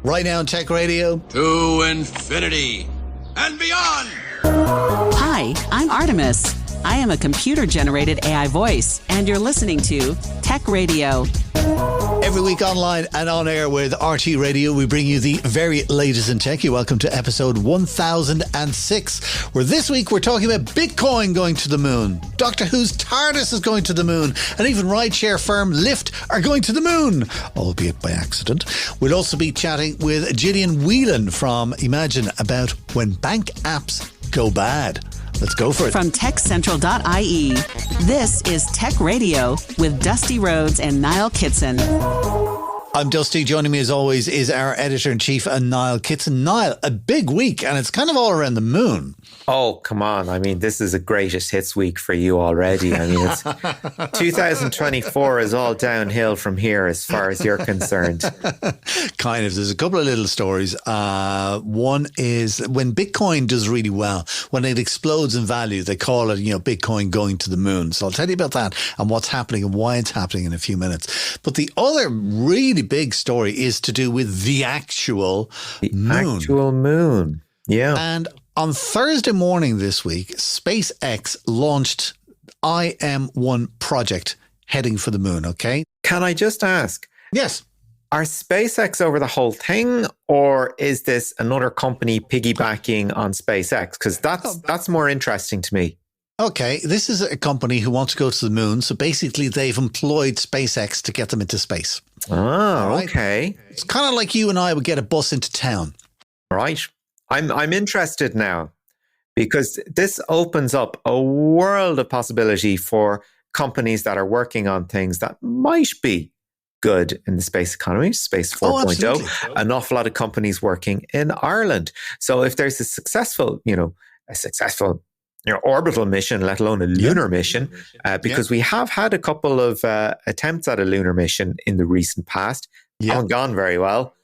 Right now on Tech Radio. To infinity and beyond. Hi, I'm Artemis. I am a computer-generated AI voice, and you're listening to Tech Radio. Every week online and on air with RT Radio, we bring you the very latest in tech. You're welcome to episode 1006, where this week we're talking about Bitcoin going to the moon, Doctor Who's Tardis is going to the moon, and even rideshare firm Lyft are going to the moon, albeit by accident. We'll also be chatting with Gillian Whelan from Emagine about when bank apps go bad. Let's go for it. From techcentral.ie, this is Tech Radio with Dusty Rhodes and Niall Kitson. I'm Dusty. Joining me as always is our editor-in-chief, Niall Kitson. Niall, a big week, and it's kind of all around the moon. Oh, come on. I mean, this is a greatest hits week for you already. I mean, it's 2024 is all downhill from here as far as you're concerned. Kind of. There's a couple of little stories. One is when Bitcoin does really well, when it explodes in value, they call it, Bitcoin going to the moon. So I'll tell you about that and what's happening and why it's happening in a few minutes. But the other really big story is to do with the actual moon. Actual moon. Yeah. And on Thursday morning this week, SpaceX launched IM-1 project heading for the moon, okay? Can I just ask? Yes. Are SpaceX over the whole thing, or is this another company piggybacking on SpaceX? Because that's more interesting to me. Okay, this is a company who wants to go to the moon, so basically they've employed SpaceX to get them into space. Oh, right? Okay. It's kind of like you and I would get a bus into town. Right. I'm interested now because this opens up a world of possibility for companies that are working on things that might be good in the space economy, Space 4.0. An awful lot of companies working in Ireland. So if there's a successful orbital mission, let alone a lunar mission, because we have had a couple of attempts at a lunar mission in the recent past. Haven't gone very well.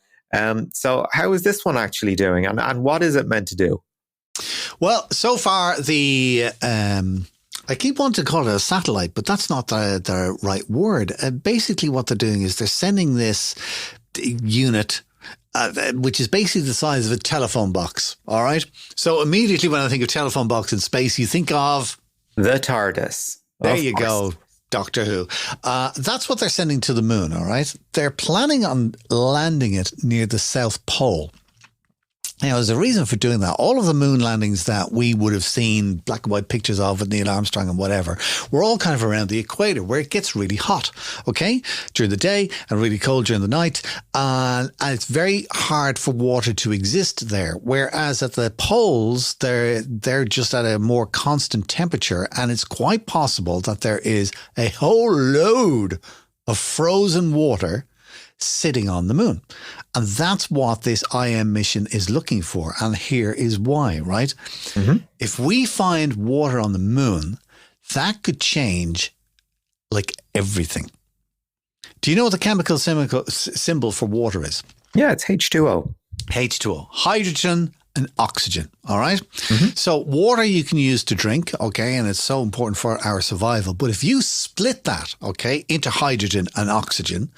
So how is this one actually doing, and what is it meant to do? Well, so far I keep wanting to call it a satellite, but that's not the right word. Basically what they're doing is they're sending this unit, which is basically the size of a telephone box. All right. So immediately when I think of telephone box in space, you think of the TARDIS. There you go. Doctor Who. That's what they're sending to the moon, all right? They're planning on landing it near the South Pole. Now, there's a reason for doing that. All of the moon landings that we would have seen black and white pictures of with Neil Armstrong and whatever, were all kind of around the equator where it gets really hot, okay, during the day and really cold during the night. And it's very hard for water to exist there. Whereas at the poles, they're just at a more constant temperature. And it's quite possible that there is a whole load of frozen water sitting on the moon. And that's what this IM mission is looking for. And here is why, right? Mm-hmm. If we find water on the moon, that could change like everything. Do you know what the chemical symbol for water is? Yeah, it's H2O. H2O, hydrogen and oxygen, all right? Mm-hmm. So water you can use to drink, okay, and it's so important for our survival. But if you split that, okay, into hydrogen and oxygen,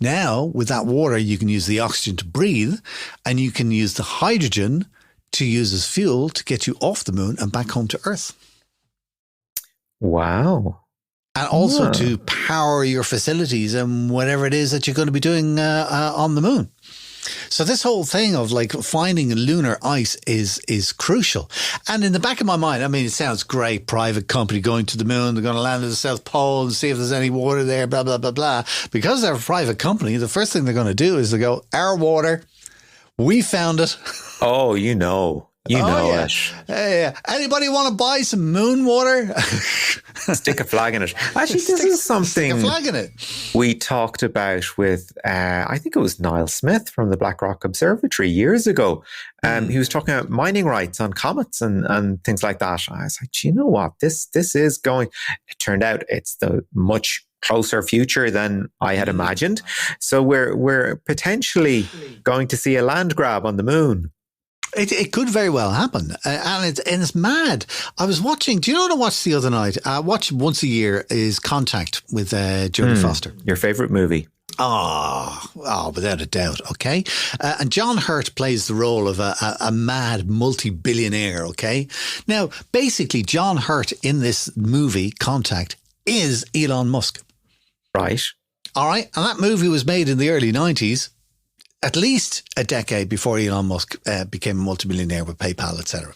now with that water you can use the oxygen to breathe, and you can use the hydrogen to use as fuel to get you off the moon and back home to Earth. Wow. And also to power your facilities and whatever it is that you're going to be doing on the moon. So this whole thing of like finding lunar ice is crucial. And in the back of my mind, I mean, it sounds great. Private company going to the moon. They're going to land at the South Pole and see if there's any water there, blah, blah, blah, blah. Because they're a private company, the first thing they're going to do is they go, our water, we found it. Oh, you know it. Hey, anybody want to buy some moon water? Stick a flag in it. Actually, this is something stick a flag in it. We talked about with, I think it was Niall Smith from the Blackrock Observatory years ago. He was talking about mining rights on comets and things like that. I was like, you know what? This is going. It turned out it's the much closer future than I had imagined. So we're potentially going to see a land grab on the moon. It could very well happen. And it's mad. I was watching, do you know what I watched the other night? I watch once a year is Contact with Jodie Foster. Your favorite movie? Oh, without a doubt. Okay. And John Hurt plays the role of a mad multi-billionaire. Okay. Now, basically, John Hurt in this movie, Contact, is Elon Musk. Right. All right. And that movie was made in the early 90s, at least a decade before Elon Musk became a multi-billionaire with PayPal, etc.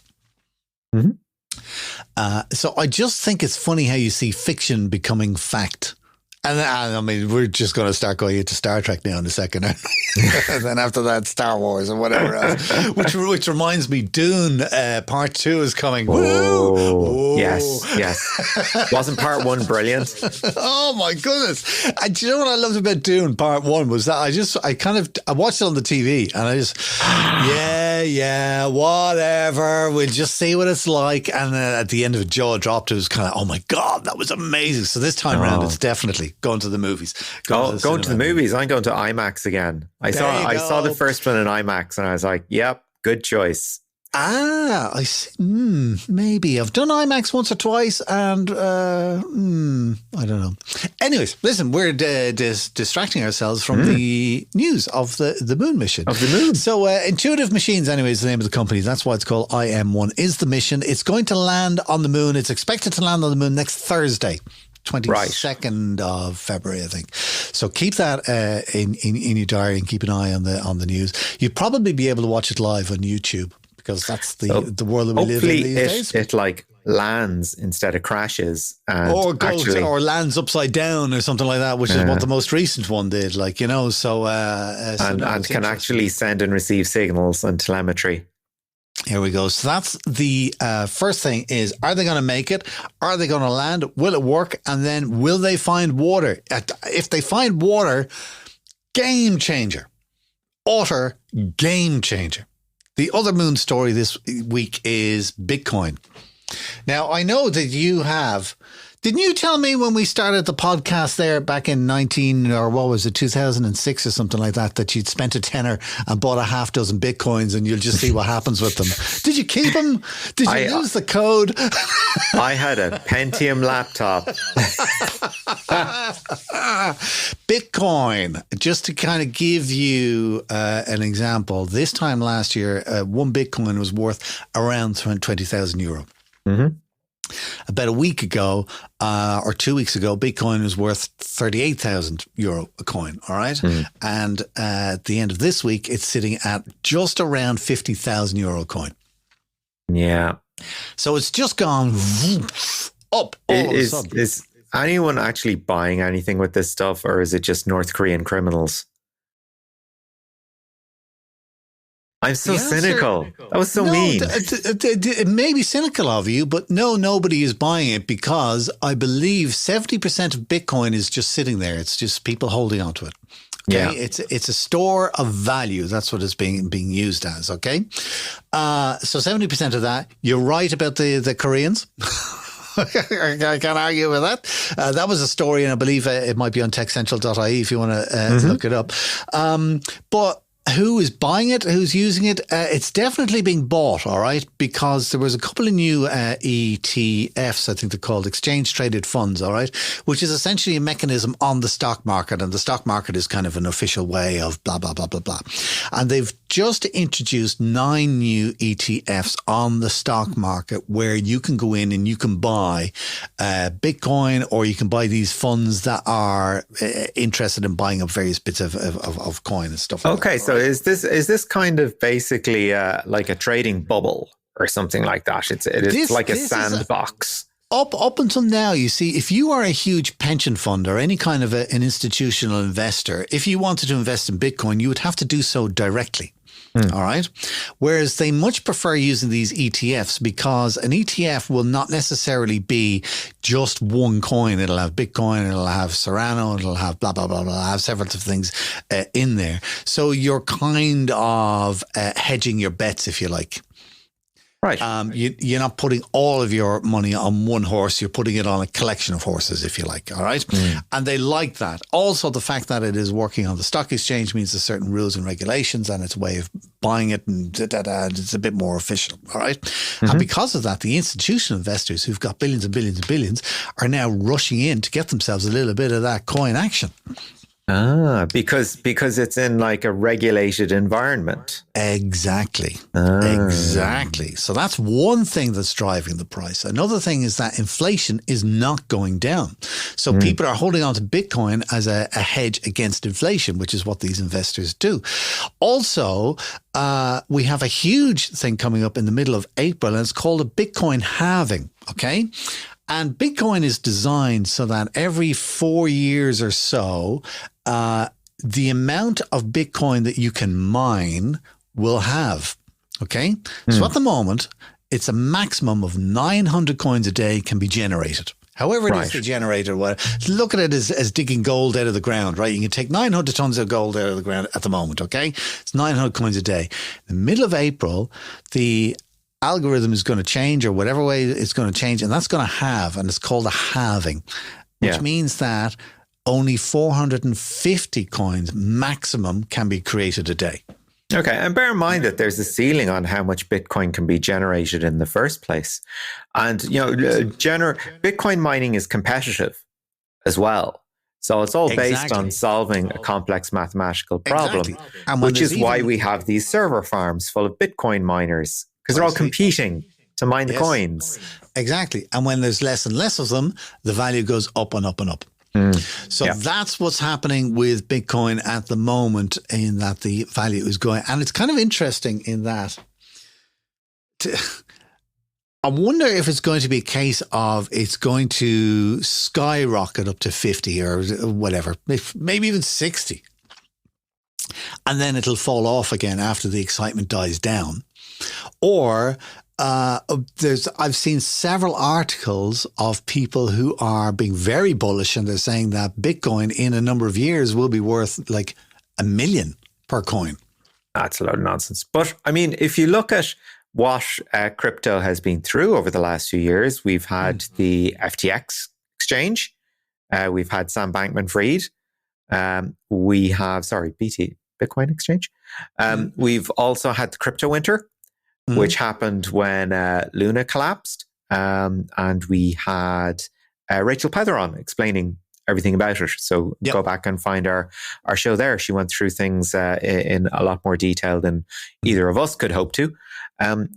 So I just think it's funny how you see fiction becoming fact. And I mean, we're just going to start going into Star Trek now in a second. And then after that, Star Wars and whatever else. Which reminds me, Dune Part 2 is coming. Oh, yes. Wasn't Part 1 brilliant? Oh, my goodness. And do you know what I loved about Dune Part 1 was that I watched it on the TV and I just, yeah, whatever. We'll just see what it's like. And then at the end of it, jaw dropped. It was kind of, oh, my God, that was amazing. So this time around, it's definitely going to the movies. Going to the movies. I'm going to IMAX again. I saw the first one in IMAX and I was like, yep, good choice. I see. Maybe I've done IMAX once or twice, and I don't know. Anyways, listen, we're distracting ourselves from the news of the moon mission. Of the moon. So, Intuitive Machines, anyway, is the name of the company. That's why it's called IM-1. Is the mission? It's going to land on the moon. It's expected to land on the moon next Thursday. 22nd of February, I think. So keep that in your diary and keep an eye on the news. You'd probably be able to watch it live on YouTube because that's the world that we live in these days. It like lands instead of crashes, and or lands upside down or something like that, which is what the most recent one did. Like so and can actually send and receive signals and telemetry. Here we go. So that's the first thing is, are they going to make it? Are they going to land? Will it work? And then will they find water? If they find water, game changer. Utter game changer. The other moon story this week is Bitcoin. Now, I know that you have... Didn't you tell me when we started the podcast there back in 2006 or something like that you'd spent a tenner and bought a half dozen Bitcoins and you'll just see what happens with them? Did you keep them? Did you lose the code? I had a Pentium laptop. Bitcoin, just to kind of give you an example, this time last year, one Bitcoin was worth around 20,000 euro. Mm-hmm. About a week ago or 2 weeks ago, Bitcoin was worth 38,000 euro a coin. All right. And at the end of this week, it's sitting at just around 50,000 euro a coin. Yeah. So it's just gone up all of a sudden. Is anyone actually buying anything with this stuff, or is it just North Korean criminals? I'm so cynical. That was so mean. It may be cynical of you, but nobody is buying it because I believe 70% of Bitcoin is just sitting there. It's just people holding on to it. Okay? Yeah. It's a store of value. That's what it's being used as. Okay. So 70% of that. You're right about the Koreans. I can't argue with that. That was a story, and I believe it might be on techcentral.ie if you want to look it up. But who is buying it? Who's using it? It's definitely being bought, all right, because there was a couple of new ETFs, I think they're called exchange traded funds, all right, which is essentially a mechanism on the stock market. And the stock market is kind of an official way of blah, blah, blah, blah, blah. And they've just introduced 9 new ETFs on the stock market where you can go in and you can buy Bitcoin, or you can buy these funds that are interested in buying up various bits of coin and stuff like that. Okay, so is this kind of basically like a trading bubble or something like that? It is like a sandbox. Up until now, you see, if you are a huge pension fund or any kind of an institutional investor, if you wanted to invest in Bitcoin, you would have to do so directly. All right. Whereas they much prefer using these ETFs because an ETF will not necessarily be just one coin. It'll have Bitcoin, it'll have Serrano, it'll have blah, blah, blah, blah, have several things in there. So you're kind of hedging your bets, if you like. Right. You're not putting all of your money on one horse. You're putting it on a collection of horses, if you like. All right. And they like that. Also, the fact that it is working on the stock exchange means there's certain rules and regulations, and it's a way of buying it, and it's a bit more official. All right. And because of that, the institutional investors who've got billions and billions and billions are now rushing in to get themselves a little bit of that coin action. Because it's in like a regulated environment. Exactly. Exactly. So that's one thing that's driving the price. Another thing is that inflation is not going down. So people are holding on to Bitcoin as a hedge against inflation, which is what these investors do. Also, we have a huge thing coming up in the middle of April, and it's called a Bitcoin halving. Okay. And Bitcoin is designed so that every 4 years or so, the amount of Bitcoin that you can mine will have. Okay. So at the moment, it's a maximum of 900 coins a day can be generated. However it is generated, look at it as digging gold out of the ground, right? You can take 900 tons of gold out of the ground at the moment, okay? It's 900 coins a day. In the middle of April, the algorithm is going to change, or whatever way it's going to change, and that's going to halve, and it's called a halving, which means that only 450 coins maximum can be created a day. Okay, and bear in mind that there's a ceiling on how much Bitcoin can be generated in the first place. And, Bitcoin mining is competitive as well. So it's all based on solving a complex mathematical problem, which is why we have these server farms full of Bitcoin miners, because they're all competing to mine the coins. Exactly. And when there's less and less of them, the value goes up and up and up. So that's what's happening with Bitcoin at the moment, in that the value is going. And it's kind of interesting in that I wonder if it's going to be a case of it's going to skyrocket up to 50 or whatever, maybe even 60. And then it'll fall off again after the excitement dies down. Or I've seen several articles of people who are being very bullish, and they're saying that Bitcoin in a number of years will be worth like $1 million per coin. That's a lot of nonsense. But I mean, if you look at what crypto has been through over the last few years, we've had the FTX exchange, we've had Sam Bankman-Fried, we have, Bitcoin exchange. We've also had the crypto winter, which happened when Luna collapsed. And we had Rachel Petheron explaining everything about it. So go back and find our show there. She went through things in a lot more detail than either of us could hope to.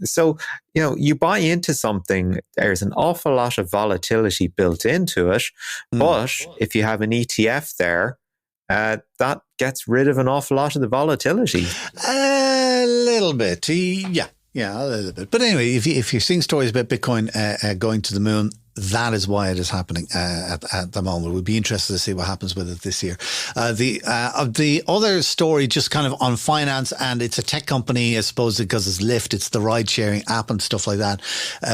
So, you buy into something, there's an awful lot of volatility built into it. But if you have an ETF there, that gets rid of an awful lot of the volatility. A little bit. Yeah, a little bit. But anyway, if you're seeing stories about Bitcoin going to the moon, that is why it is happening at the moment. We'd be interested to see what happens with it this year. The other story, just kind of on finance, and it's a tech company, I suppose, because it's Lyft, it's the ride-sharing app and stuff like that.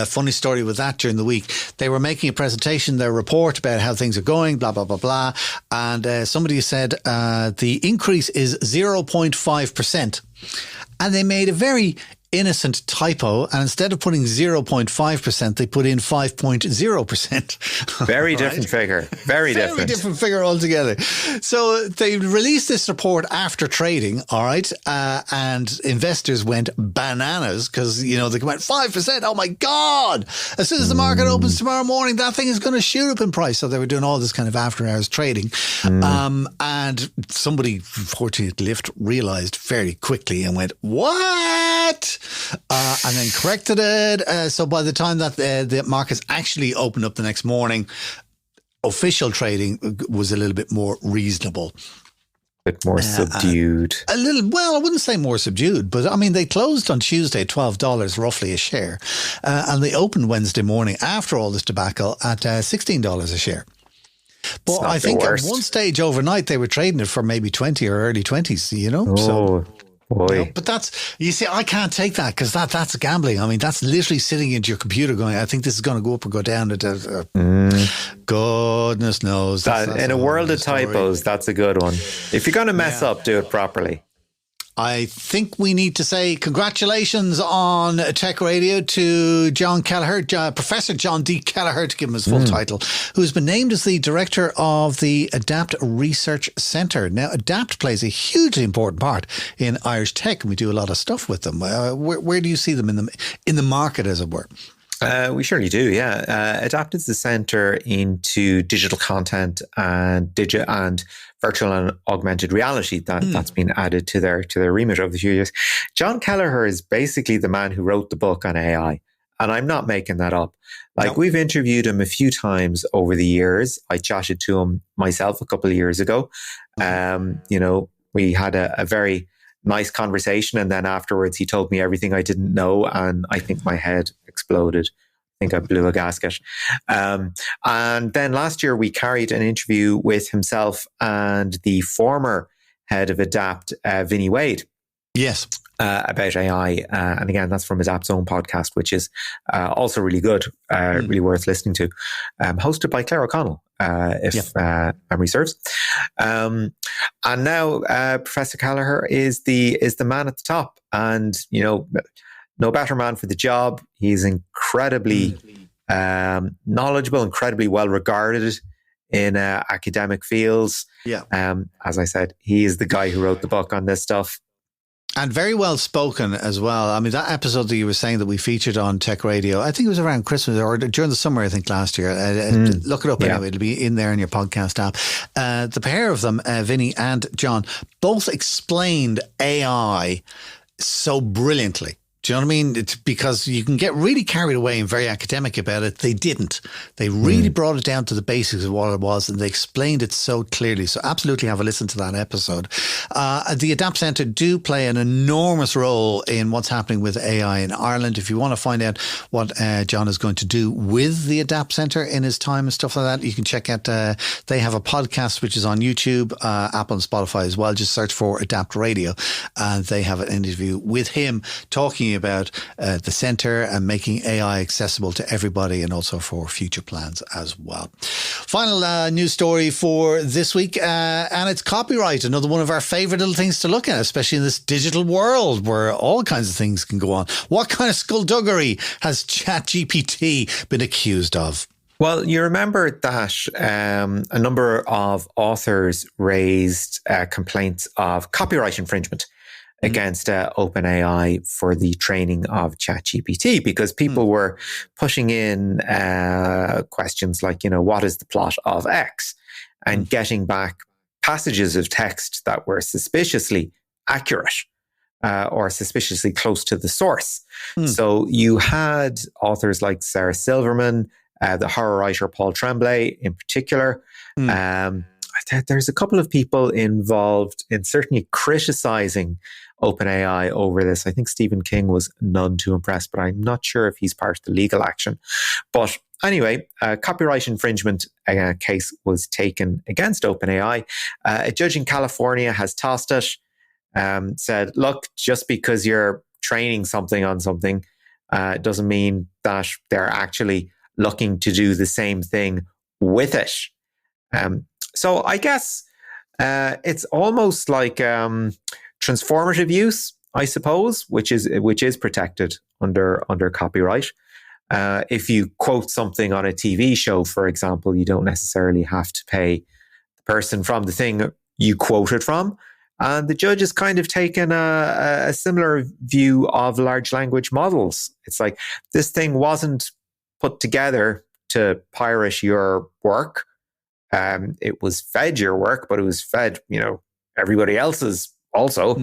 Funny story with that during the week. They were making a presentation, their report about how things are going, blah, blah, blah, blah. And somebody said the increase is 0.5%. And they made a very innocent typo, and instead of putting 0.5%, they put in 5.0%. Very different figure. Very different figure altogether. So they released this report after trading, all right, and investors went bananas because, they went 5%. Oh my God! As soon as the market opens tomorrow morning, that thing is going to shoot up in price. So they were doing all this kind of after hours trading. And somebody, fortunately, Lyft realized very quickly and went, what? And then corrected it. So by the time that the markets actually opened up the next morning, official trading was a little bit more reasonable. A bit more subdued. A little, well, I wouldn't say more subdued, but I mean, they closed on Tuesday, $12 roughly a share. And they opened Wednesday morning after all this debacle at $16 a share. But I think at one stage overnight, they were trading it for maybe 20 or early 20s, Oh. Boy. But that's, you see, I can't take that because that's gambling. I mean, that's literally sitting into your computer going, I think this is going to go up or go down. Goodness knows. In a world of typos, that's a good one. If you're going to mess up, do it properly. I think we need to say congratulations on Tech Radio to John Kelleher, Professor John D. Kelleher, to give him his full title, who's been named as the director of the Adapt Research Centre. Now, Adapt plays a hugely important part in Irish tech, and we do a lot of stuff with them. Where do you see them in the market, as it were? We surely do, yeah. Adapted the centre into digital content and virtual and augmented reality. That's been added to their remit over the few years. John Kelleher is basically the man who wrote the book on AI, and I'm not making that up. We've interviewed him a few times over the years. I chatted to him myself a couple of years ago. We had a very nice conversation, and then afterwards he told me everything I didn't know, and I think my head exploded. I think I blew a gasket. And then last year we carried an interview with himself and the former head of Adapt, Vinnie Wade. Yes. About AI. And again, that's from Adapt's own podcast, which is also really good, really worth listening to. Hosted by Claire O'Connell, if memory serves. And now Professor Kelleher is the man at the top. And, no better man for the job. He's incredibly knowledgeable, incredibly well regarded in academic fields. Yeah. As I said, he is the guy who wrote the book on this stuff. And very well spoken as well. I mean, that episode that you were saying that we featured on Tech Radio, I think it was around Christmas or during the summer, I think last year. Look it up anyway. It'll be in there in your podcast app. The pair of them, Vinny and John, both explained AI so brilliantly. Do you know what I mean? It's because you can get really carried away and very academic about it. They didn't. They really brought it down to the basics of what it was, and they explained it so clearly. So absolutely have a listen to that episode. The Adapt Centre do play an enormous role in what's happening with AI in Ireland. If you want to find out what John is going to do with the Adapt Centre in his time and stuff like that, you can check out, they have a podcast which is on YouTube, Apple and Spotify as well. Just search for Adapt Radio, and they have an interview with him talking about the centre and making AI accessible to everybody, and also for future plans as well. Final news story for this week, and it's copyright. Another one of our favourite little things to look at, especially in this digital world where all kinds of things can go on. What kind of skullduggery has ChatGPT been accused of? Well, you remember that a number of authors raised complaints of copyright infringement against OpenAI for the training of ChatGPT, because people were pushing in questions like, what is the plot of X? And getting back passages of text that were suspiciously accurate or suspiciously close to the source. So you had authors like Sarah Silverman, the horror writer Paul Tremblay in particular. There's a couple of people involved in certainly criticizing OpenAI over this. I think Stephen King was none too impressed, but I'm not sure if he's part of the legal action. But anyway, a copyright infringement case was taken against OpenAI. A judge in California has tossed it, said, look, just because you're training something on something doesn't mean that they're actually looking to do the same thing with it. So I guess it's almost like transformative use, I suppose, which is protected under copyright. If you quote something on a TV show, for example, you don't necessarily have to pay the person from the thing you quoted from. And the judge has kind of taken a similar view of large language models. It's like, this thing wasn't put together to pirate your work. It was fed your work, but it was fed, everybody else's also.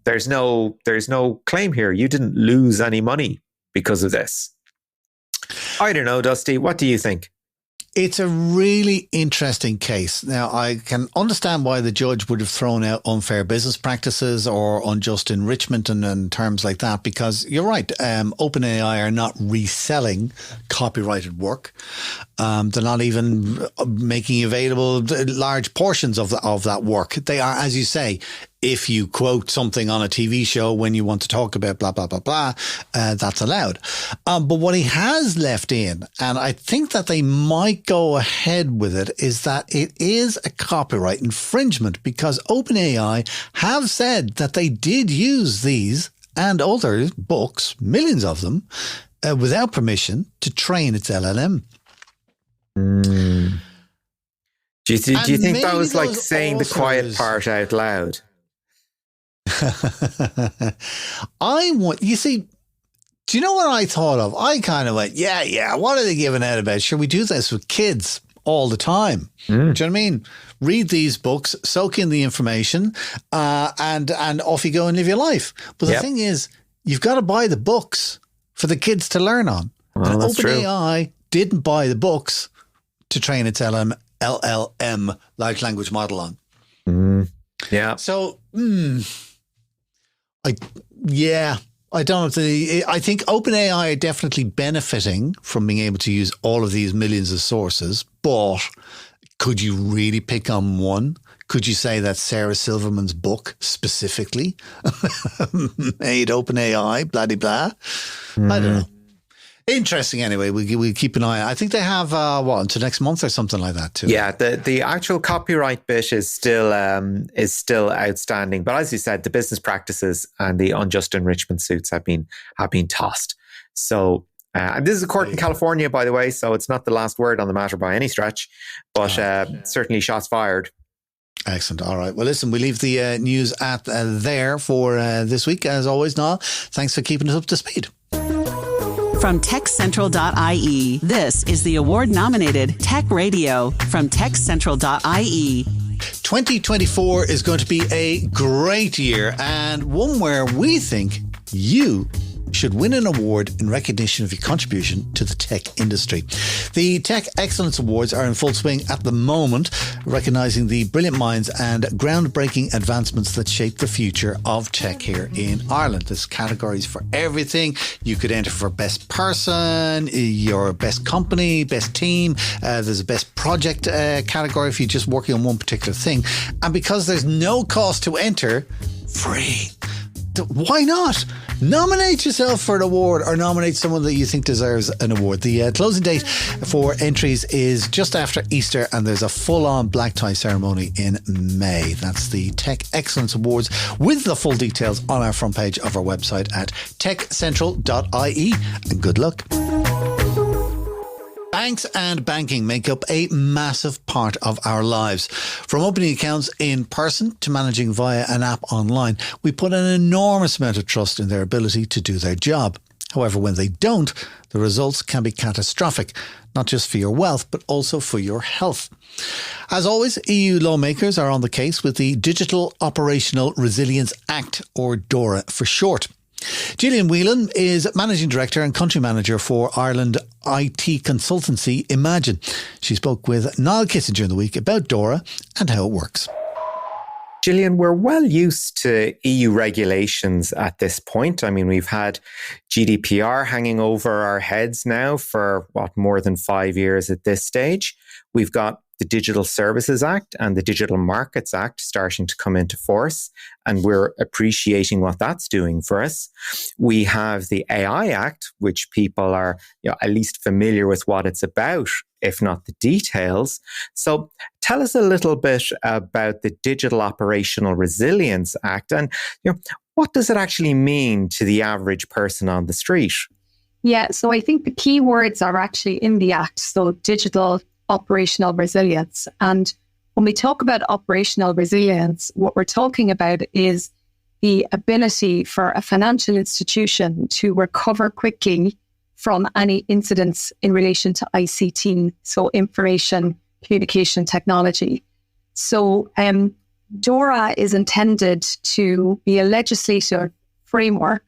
There's no claim here. You didn't lose any money because of this. I don't know, Dusty. What do you think? It's a really interesting case. Now, I can understand why the judge would have thrown out unfair business practices or unjust enrichment and terms like that, because you're right. OpenAI are not reselling copyrighted work. They're not even making available large portions of that work. They are, as you say, if you quote something on a TV show when you want to talk about blah, blah, blah, blah, that's allowed. But what he has left in, and I think that they might go ahead with it, is that it is a copyright infringement, because OpenAI have said that they did use these and other books, millions of them, without permission to train its LLM. Do you think that was like saying the quiet part out loud? You see, Do you know what I thought of? I kind of went, yeah, what are they giving out about? Sure, we do this with kids all the time. Do you know what I mean? Read these books, soak in the information, and off you go and live your life. But the thing is, you've got to buy the books for the kids to learn on. Well, and that's OpenAI didn't buy the books to train its LLM, large language model on. Yeah. So, I don't know. I think OpenAI are definitely benefiting from being able to use all of these millions of sources, but could you really pick on one? Could you say that Sarah Silverman's book specifically made OpenAI, blah, blah, blah? I don't know. Interesting anyway. We keep an eye. I think they have, until next month or something like that too. Yeah, the actual copyright bit is still outstanding. But as you said, the business practices and the unjust enrichment suits have been tossed. So and this is a court in California, by the way, so it's not the last word on the matter by any stretch, but certainly shots fired. Excellent. All right. Well, listen, we leave the news at there for this week. As always, Niall, thanks for keeping us up to speed. From TechCentral.ie, this is the award-nominated Tech Radio from TechCentral.ie. 2024 is going to be a great year, and one where we think you should win an award in recognition of your contribution to the tech industry. The Tech Excellence Awards are in full swing at the moment, recognising the brilliant minds and groundbreaking advancements that shape the future of tech here in Ireland. There's categories for everything. You could enter for best person, your best company, best team. There's a best project category if you're just working on one particular thing. And because there's no cost to enter, free. Why not? Nominate yourself for an award or nominate someone that you think deserves an award. The closing date for entries is just after Easter, and there's a full-on black tie ceremony in May. That's the Tech Excellence Awards, with the full details on our front page of our website at techcentral.ie. And good luck. Banks and banking make up a massive part of our lives. From opening accounts in person to managing via an app online, we put an enormous amount of trust in their ability to do their job. However, when they don't, the results can be catastrophic, not just for your wealth, but also for your health. As always, EU lawmakers are on the case with the Digital Operational Resilience Act, or DORA for short. Gillian Whelan is Managing Director and Country Manager for Ireland IT consultancy Emagine. She spoke with Niall Kissinger in the week about DORA and how it works. Gillian, we're well used to EU regulations at this point. I mean, we've had GDPR hanging over our heads now for, more than 5 years at this stage. We've got the Digital Services Act and the Digital Markets Act starting to come into force, and we're appreciating what that's doing for us. We have the AI Act, which people are at least familiar with what it's about, if not the details. So tell us a little bit about the Digital Operational Resilience Act, and what does it actually mean to the average person on the street? Yeah, so I think the key words are actually in the Act. So digital operational resilience. And when we talk about operational resilience, what we're talking about is the ability for a financial institution to recover quickly from any incidents in relation to ICT, so information communication technology. So DORA is intended to be a legislative framework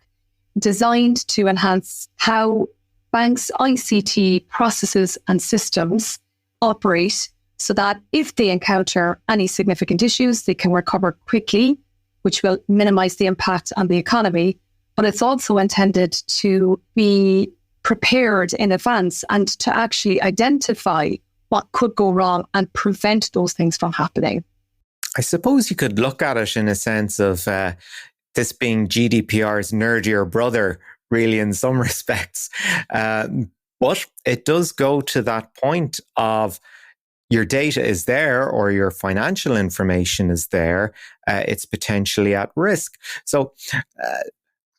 designed to enhance how banks' ICT processes and systems operate, so that if they encounter any significant issues, they can recover quickly, which will minimize the impact on the economy. But it's also intended to be prepared in advance and to actually identify what could go wrong and prevent those things from happening. I suppose you could look at it in a sense of this being GDPR's nerdier brother, really, in some respects. But it does go to that point of your data is there or your financial information is there. It's potentially at risk. So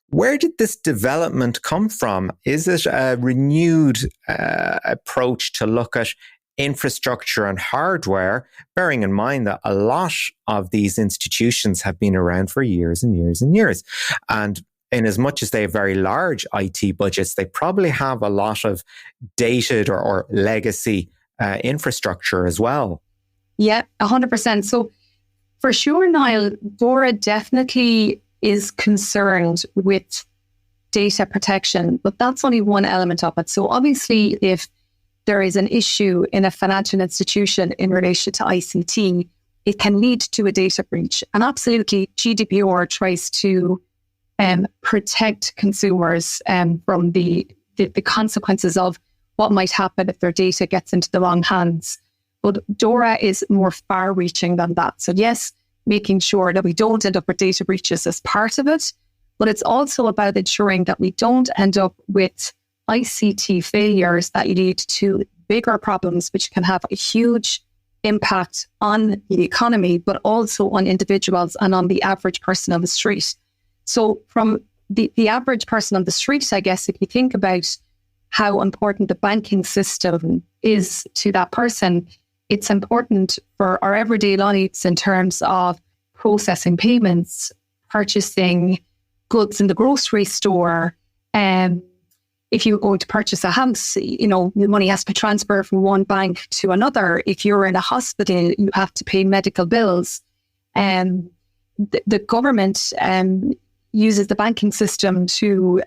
where did this development come from? Is it a renewed approach to look at infrastructure and hardware, bearing in mind that a lot of these institutions have been around for years and years and years? And in as much as they have very large IT budgets, they probably have a lot of dated or legacy infrastructure as well. Yeah, 100%. So for sure, Niall, DORA definitely is concerned with data protection, but that's only one element of it. So obviously, if there is an issue in a financial institution in relation to ICT, it can lead to a data breach. And absolutely, GDPR tries to protect consumers from the consequences of what might happen if their data gets into the wrong hands. But DORA is more far-reaching than that. So yes, making sure that we don't end up with data breaches as part of it, but it's also about ensuring that we don't end up with ICT failures that lead to bigger problems, which can have a huge impact on the economy, but also on individuals and on the average person on the street. So from the average person on the street, I guess, if you think about how important the banking system is to that person, it's important for our everyday lives in terms of processing payments, purchasing goods in the grocery store. If you're going to purchase a house, the money has to be transferred from one bank to another. If you're in a hospital, you have to pay medical bills. The government uses the banking system to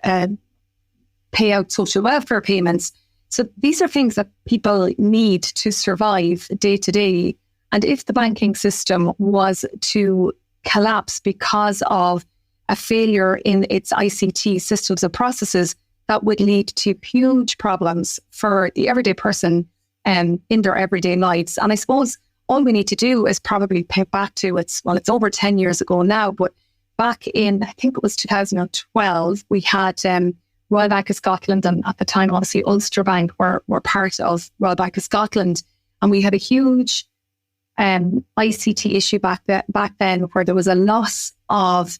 pay out social welfare payments. So these are things that people need to survive day to day. And if the banking system was to collapse because of a failure in its ICT systems and processes, that would lead to huge problems for the everyday person in their everyday lives. And I suppose all we need to do is probably pay back to it's over 10 years ago now, but back in, I think it was 2012, we had Royal Bank of Scotland, and at the time, obviously, Ulster Bank were part of Royal Bank of Scotland. And we had a huge ICT issue back then where there was a loss of,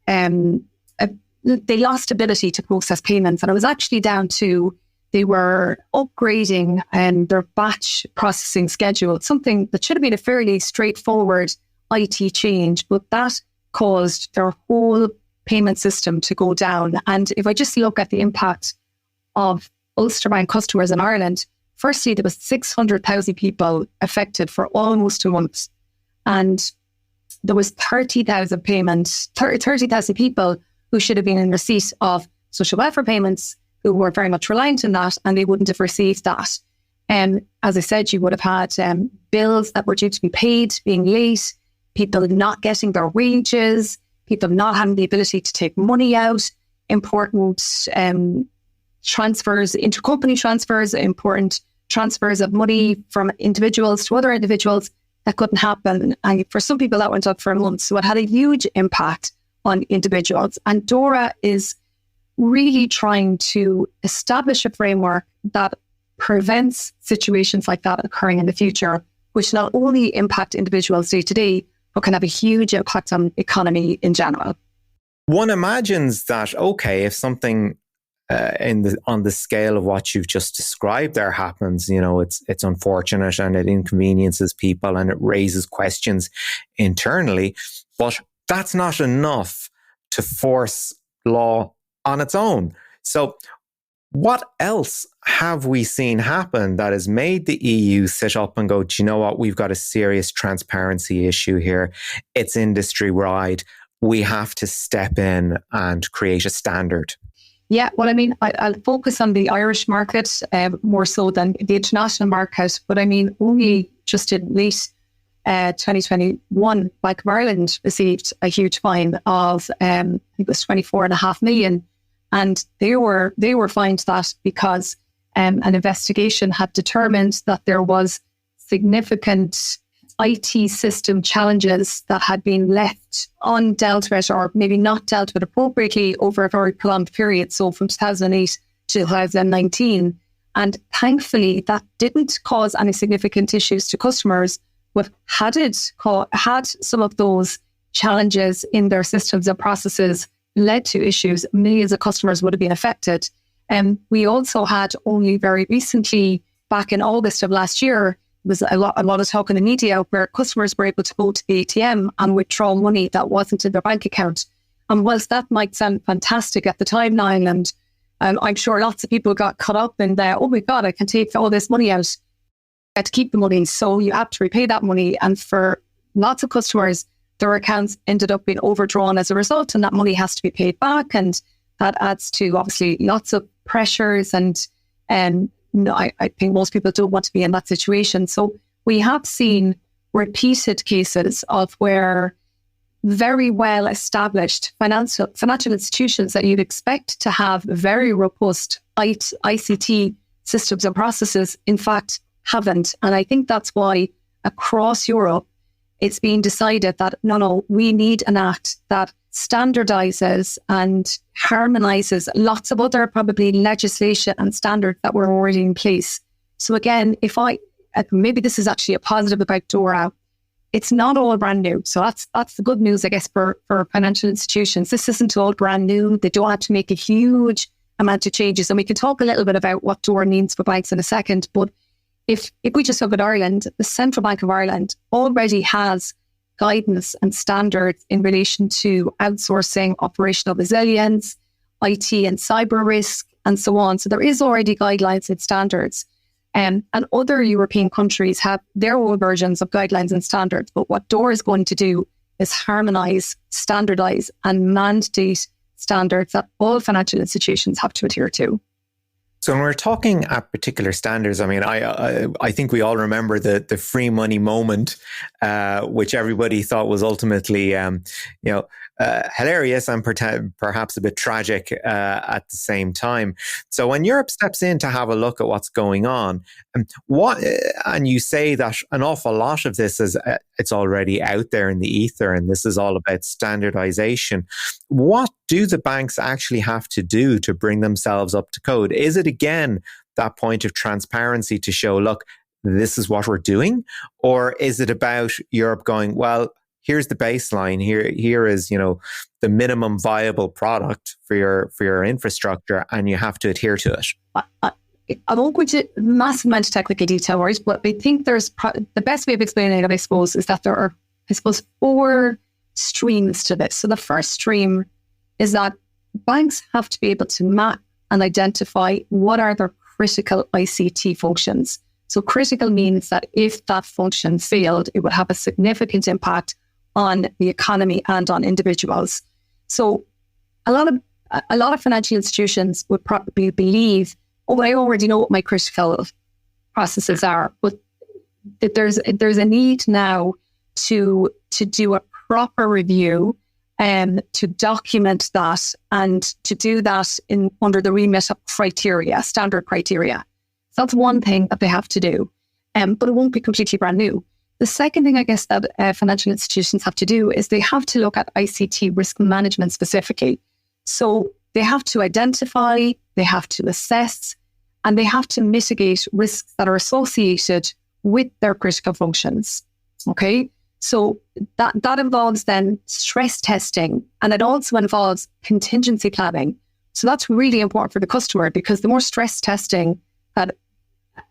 they lost ability to process payments. And it was actually down to they were upgrading their batch processing schedule, something that should have been a fairly straightforward IT change, but that caused their whole payment system to go down. And if I just look at the impact of Ulster Bank customers in Ireland, firstly, there was 600,000 people affected for almost a month. And there was 30,000 people who should have been in receipt of social welfare payments, who were very much reliant on that, and they wouldn't have received that. And as I said, you would have had bills that were due to be paid being late, people not getting their wages, people not having the ability to take money out, important transfers, intercompany transfers, important transfers of money from individuals to other individuals that couldn't happen. And for some people, that went up for a month. So it had a huge impact on individuals. And DORA is really trying to establish a framework that prevents situations like that occurring in the future, which not only impact individuals day to day, but can have a huge impact on the economy in general. One imagines that, okay, if something on the scale of what you've just described there happens, it's unfortunate and it inconveniences people and it raises questions internally, but that's not enough to force law on its own. So what else have we seen happen that has made the EU sit up and go, do you know what? We've got a serious transparency issue here. It's industry-wide. We have to step in and create a standard. Yeah, well, I mean, I'll focus on the Irish market more so than the international market. But I mean, only just in late 2021, Bank of Ireland received a huge fine of, I think it was 24.5 million. And they were fined that because an investigation had determined that there was significant IT system challenges that had been left undealt with or maybe not dealt with appropriately over a very prolonged period. So from 2008 to 2019. And thankfully, that didn't cause any significant issues to customers. But had some of those challenges in their systems and processes led to issues, millions of customers would have been affected. We also had only very recently, back in August of last year, was a lot of talk in the media where customers were able to go to the ATM and withdraw money that wasn't in their bank account. And whilst that might sound fantastic at the time, Niall, and I'm sure lots of people got caught up in that, oh my God, I can take all this money out. I had to keep the money. So you have to repay that money. And for lots of customers, their accounts ended up being overdrawn as a result, and that money has to be paid back. And that adds to obviously lots of pressures. And no, I think most people don't want to be in that situation. So we have seen repeated cases of where very well established financial institutions that you'd expect to have very robust ICT systems and processes, in fact, haven't. And I think that's why across Europe, it's being decided that no, we need an act that standardizes and harmonizes lots of other probably legislation and standards that were already in place. So again, maybe this is actually a positive about DORA. It's not all brand new. So that's the good news, I guess, for financial institutions. This isn't all brand new. They don't have to make a huge amount of changes. And we can talk a little bit about what DORA means for banks in a second. But if we just look at Ireland, the Central Bank of Ireland already has guidance and standards in relation to outsourcing, operational resilience, IT and cyber risk, and so on. So there is already guidelines and standards. And other European countries have their own versions of guidelines and standards. But what DORA is going to do is harmonise, standardise and mandate standards that all financial institutions have to adhere to. So when we're talking at particular standards, I mean, I think we all remember the free money moment, which everybody thought was ultimately, hilarious and perhaps a bit tragic at the same time. So when Europe steps in to have a look at what's going on, and you say that an awful lot of this is it's already out there in the ether, and this is all about standardization. What do the banks actually have to do to bring themselves up to code? Is it again that point of transparency to show, look, this is what we're doing? Or is it about Europe going, well, here's the baseline, here is, the minimum viable product for your infrastructure, and you have to adhere to it? I won't go into massive amount of technical detail, right? But I think the best way of explaining it, I suppose, is that there are, 4 streams to this. So the first stream is that banks have to be able to map and identify what are their critical ICT functions. So critical means that if that function failed, it would have a significant impact on the economy and on individuals. So a lot of financial institutions would probably believe, I already know what my critical processes are, but there's a need now to do a proper review and to document that, and to do that under the remit of criteria, standard criteria. So that's one thing that they have to do, but it won't be completely brand new. The second thing, I guess, that financial institutions have to do is they have to look at ICT risk management specifically. So they have to identify, they have to assess, and they have to mitigate risks that are associated with their critical functions. Okay, so that involves then stress testing, and it also involves contingency planning. So that's really important for the customer, because the more stress testing that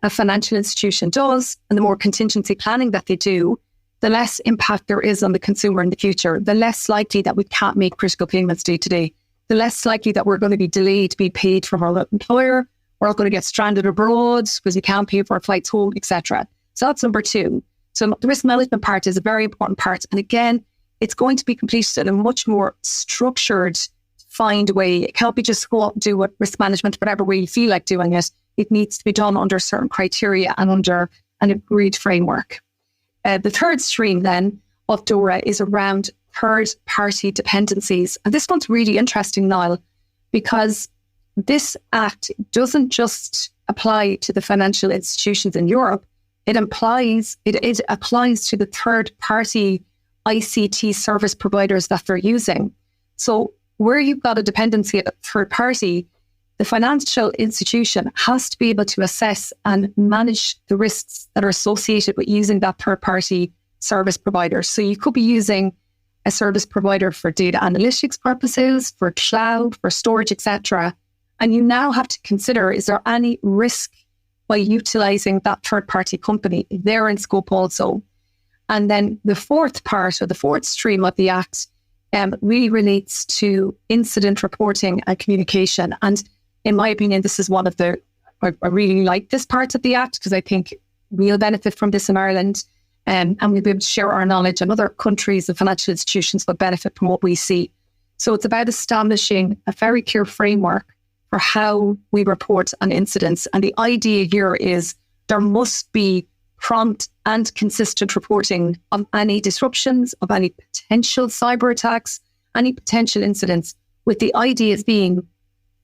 a financial institution does, and the more contingency planning that they do, the less impact there is on the consumer in the future, the less likely that we can't make critical payments day to day, the less likely that we're going to be delayed to be paid from our employer, we're all going to get stranded abroad because we can't pay for our flights home, etc. So that's number 2. So the risk management part is a very important part. And again, it's going to be completed in a much more structured, defined way. It can't be just go out and do what risk management, whatever way you feel like doing it. It needs to be done under certain criteria and under an agreed framework. The third stream then of DORA is around third-party dependencies. And this one's really interesting, Niall, because this act doesn't just apply to the financial institutions in Europe. It applies to the third-party ICT service providers that they're using. So where you've got a dependency at a third party, the financial institution has to be able to assess and manage the risks that are associated with using that third-party service provider. So you could be using a service provider for data analytics purposes, for cloud, for storage, etc. And you now have to consider, is there any risk by utilizing that third-party company? They're in scope also. And then the fourth part, or the fourth stream of the Act, really relates to incident reporting and communication. And in my opinion, this is one of I really like this part of the Act because I think we'll benefit from this in Ireland, and we'll be able to share our knowledge, and other countries and financial institutions will benefit from what we see. So it's about establishing a very clear framework for how we report on incidents. And the idea here is there must be prompt and consistent reporting of any disruptions, of any potential cyber attacks, any potential incidents, with the ideas being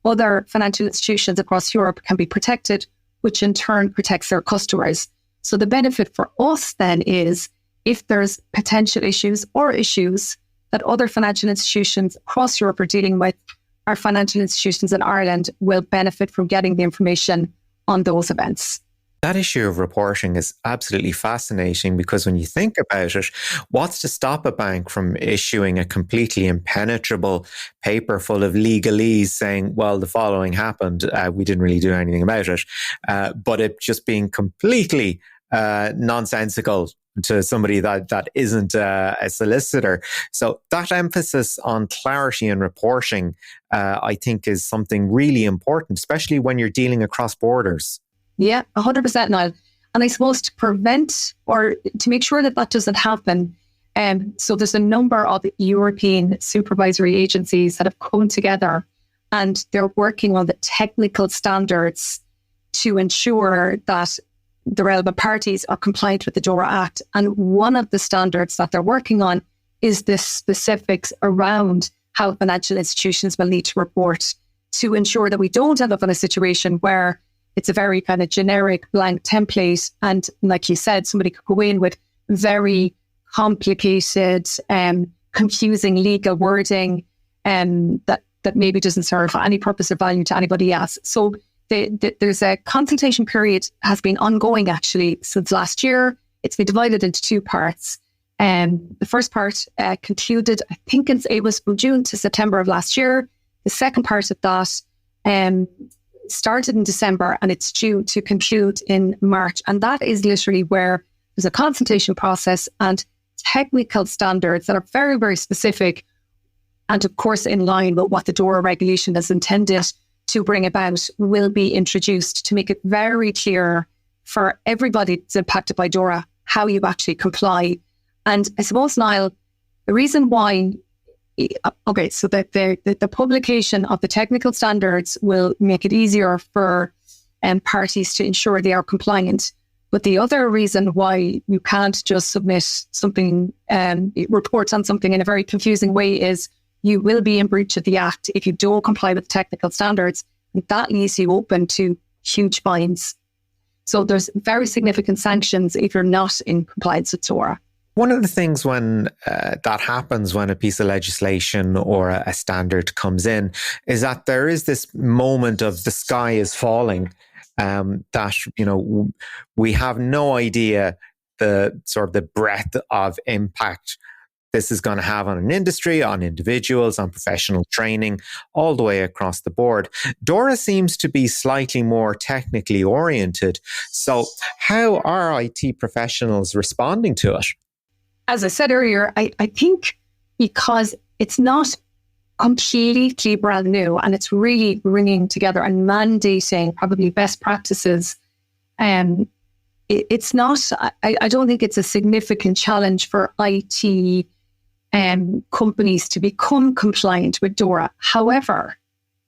other financial institutions across Europe can be protected, which in turn protects their customers. So the benefit for us then is if there's potential issues or issues that other financial institutions across Europe are dealing with, our financial institutions in Ireland will benefit from getting the information on those events. That issue of reporting is absolutely fascinating because when you think about it, what's to stop a bank from issuing a completely impenetrable paper full of legalese saying, well, the following happened, we didn't really do anything about it, but it just being completely nonsensical to somebody that isn't a solicitor. So that emphasis on clarity and reporting, I think is something really important, especially when you're dealing across borders. Yeah, 100%, Niall. And I suppose to prevent or to make sure that doesn't happen, so there's a number of European supervisory agencies that have come together and they're working on the technical standards to ensure that the relevant parties are compliant with the DORA Act. And one of the standards that they're working on is the specifics around how financial institutions will need to report to ensure that we don't end up in a situation where it's a very kind of generic blank template. And like you said, somebody could go in with very complicated, confusing legal wording that maybe doesn't serve any purpose or value to anybody else. So there's a consultation period has been ongoing actually since last year. It's been divided into two parts. The first part concluded, I think it was from June to September of last year. The second part of that started in December and it's due to conclude in March. And that is literally where there's a consultation process and technical standards that are very, very specific and of course in line with what the DORA regulation is intended to bring about will be introduced to make it very clear for everybody that's impacted by DORA how you actually comply. And I suppose, Niall, the reason why so the publication of the technical standards will make it easier for parties to ensure they are compliant. But the other reason why you can't just submit something, reports on something in a very confusing way is you will be in breach of the Act if you don't comply with technical standards. And that leaves you open to huge fines. So there's very significant sanctions if you're not in compliance with DORA. One of the things when that happens, when a piece of legislation or a standard comes in, is that there is this moment of the sky is falling, that, we have no idea the sort of the breadth of impact this is going to have on an industry, on individuals, on professional training, all the way across the board. DORA seems to be slightly more technically oriented. So how are IT professionals responding to it? As I said earlier, I think because it's not completely brand new and it's really bringing together and mandating probably best practices, it's not, I don't think it's a significant challenge for IT companies to become compliant with DORA. However,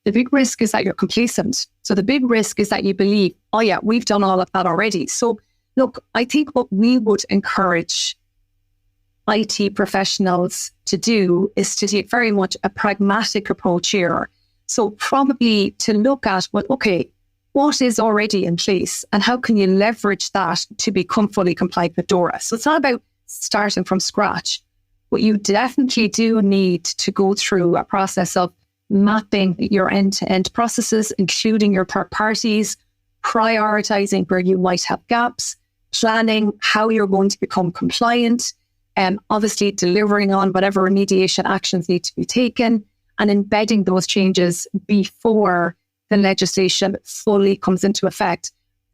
the big risk is that you're complacent. So the big risk is that you believe, oh yeah, we've done all of that already. So look, I think what we would encourage IT professionals to do is to take very much a pragmatic approach here. So probably to look at what is already in place and how can you leverage that to become fully compliant with DORA. So it's not about starting from scratch, but you definitely do need to go through a process of mapping your end-to-end processes, including your third parties, prioritizing where you might have gaps, planning how you're going to become compliant, obviously delivering on whatever remediation actions need to be taken and embedding those changes before the legislation fully comes into effect.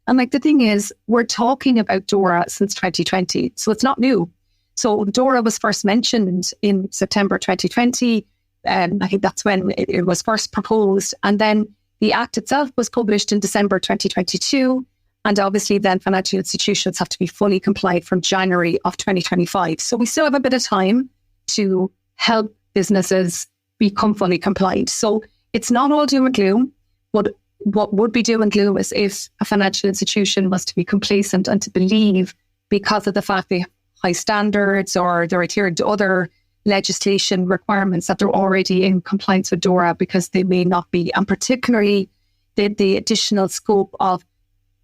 And the thing is, we're talking about DORA since 2020, so it's not new. So DORA was first mentioned in September 2020. I think that's when it was first proposed. And then the Act itself was published in December 2022. And obviously then financial institutions have to be fully compliant from January of 2025. So we still have a bit of time to help businesses become fully compliant. So it's not all doom and gloom, but what would be doom and gloom is if a financial institution was to be complacent and to believe, because of the fact they have high standards or they're adhering to other legislation requirements, that they're already in compliance with DORA, because they may not be. And particularly the additional scope of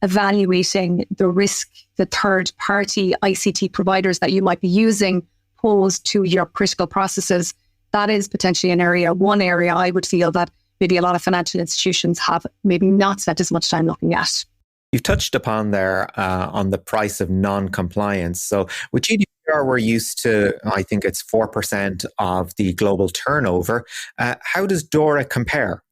evaluating the risk the third party ICT providers that you might be using pose to your critical processes. That is potentially one area I would feel that maybe a lot of financial institutions have maybe not spent as much time looking at. You've touched upon there on the price of non-compliance. So with GDPR, we're used to, I think it's 4% of the global turnover. How does DORA compare?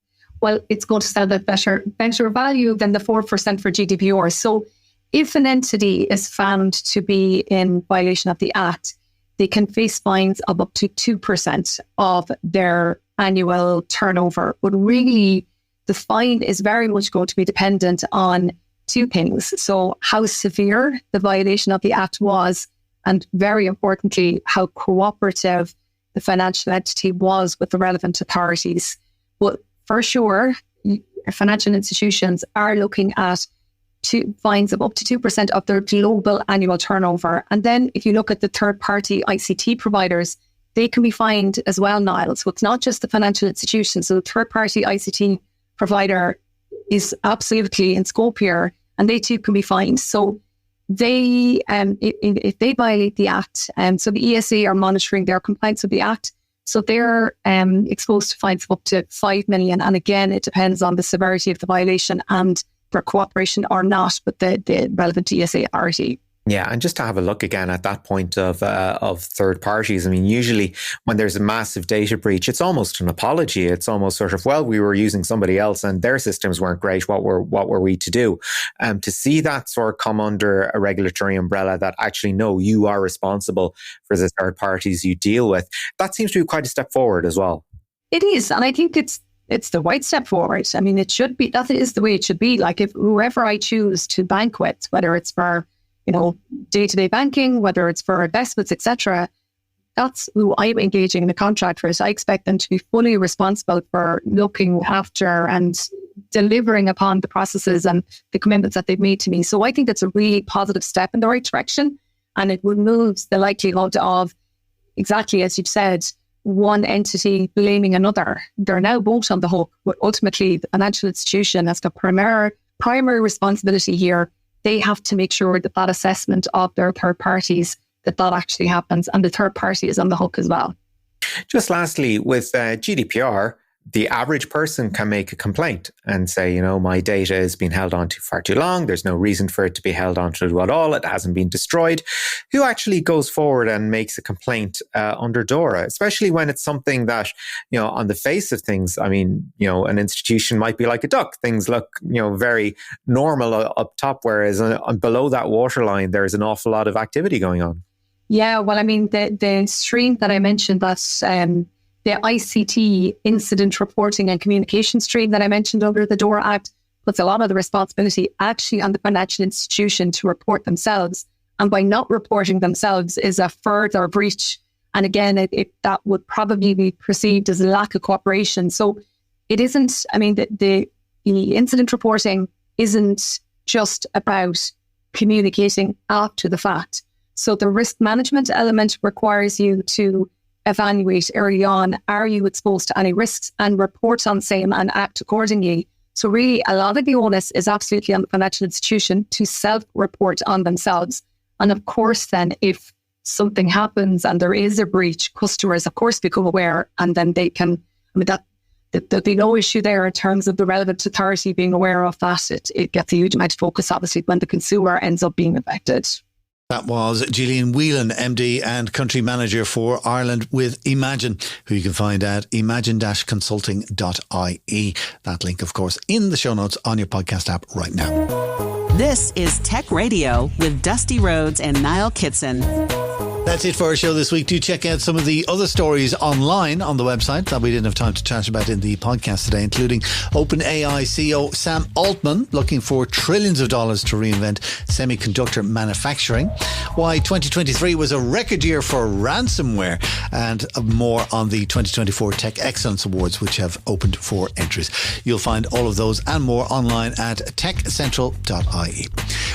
Well, it's going to sell at better value than the 4% for GDPR. So if an entity is found to be in violation of the Act, they can face fines of up to 2% of their annual turnover. But really, the fine is very much going to be dependent on two things. So how severe the violation of the Act was, and very importantly, how cooperative the financial entity was with the relevant authorities. But for sure, financial institutions are looking at fines of up to 2% of their global annual turnover. And then if you look at the third-party ICT providers, they can be fined as well, Niall. So it's not just the financial institution. So the third-party ICT provider is absolutely in scope here, and they too can be fined. So they, if they violate the Act, so the ESA are monitoring their compliance with the Act. So they're exposed to fines of up to 5 million. And again, it depends on the severity of the violation and their cooperation or not with the relevant ESA authority. Yeah, and just to have a look again at that point of third parties, I mean, usually when there's a massive data breach, it's almost an apology. It's almost sort of, well, we were using somebody else and their systems weren't great. What were we to do? To see that sort of come under a regulatory umbrella that actually, no, you are responsible for the third parties you deal with, that seems to be quite a step forward as well. It is, and I think it's the right step forward. I mean, it should be, that is the way it should be. Like if whoever I choose to bank with, whether it's for day-to-day banking, whether it's for investments, etc., that's who I'm engaging in the contract with. I expect them to be fully responsible for looking after and delivering upon the processes and the commitments that they've made to me. So I think that's a really positive step in the right direction, and it removes the likelihood of, exactly as you've said, one entity blaming another. They're now both on the hook, but ultimately the financial institution has got primary responsibility here. They have to make sure that that assessment of their third parties, that actually happens, and the third party is on the hook as well. Just lastly, with GDPR, the average person can make a complaint and say, my data has been held on to far too long. There's no reason for it to be held on to at all. It hasn't been destroyed. Who actually goes forward and makes a complaint under DORA, especially when it's something that, on the face of things, I mean, an institution might be like a duck. Things look, very normal up top, whereas below that waterline, there's an awful lot of activity going on. Yeah, well, I mean, the stream that I mentioned, that's the ICT incident reporting and communication stream that I mentioned under the DORA Act, puts a lot of the responsibility actually on the financial institution to report themselves. And by not reporting themselves is a further breach. And again, that would probably be perceived as a lack of cooperation. So it isn't, I mean, the incident reporting isn't just about communicating after the fact. So the risk management element requires you to evaluate early on, are you exposed to any risks, and report on same and act accordingly. So really, a lot of the onus is absolutely on the financial institution to self-report on themselves. And of course, then if something happens and there is a breach, customers, of course, become aware, and then they can, there'll be no issue there in terms of the relevant authority being aware of that. It gets a huge amount of focus, obviously, when the consumer ends up being affected. That was Gillian Whelan, MD and Country Manager for Ireland with Emagine, who you can find at emagine-consulting.ie. That link, of course, in the show notes on your podcast app right now. This is Tech Radio with Dusty Rhodes and Niall Kitson. That's it for our show this week. Do check out some of the other stories online on the website that we didn't have time to chat about in the podcast today, including OpenAI CEO Sam Altman looking for trillions of dollars to reinvent semiconductor manufacturing, why 2023 was a record year for ransomware, and more on the 2024 Tech Excellence Awards, which have opened for entries. You'll find all of those and more online at techcentral.ie.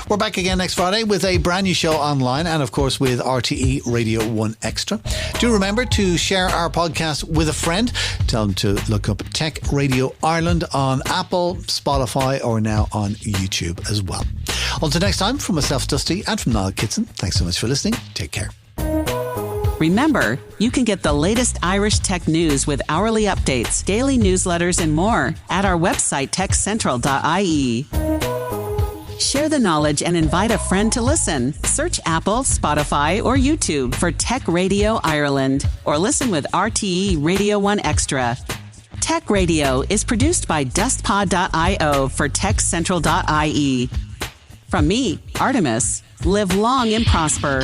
We're back again next Friday with a brand new show online and, of course, with RTE Radio 1 Extra. Do remember to share our podcast with a friend. Tell them to look up Tech Radio Ireland on Apple, Spotify, or now on YouTube as well. Until next time, from myself, Dusty, and from Niall Kitson, thanks so much for listening. Take care. Remember, you can get the latest Irish tech news with hourly updates, daily newsletters, and more at our website, techcentral.ie. Share the knowledge and invite a friend to listen. Search Apple, Spotify, or YouTube for Tech Radio Ireland, or listen with RTE Radio 1 Extra. Tech Radio is produced by dustpod.io for techcentral.ie. From me, Artemis, live long and prosper.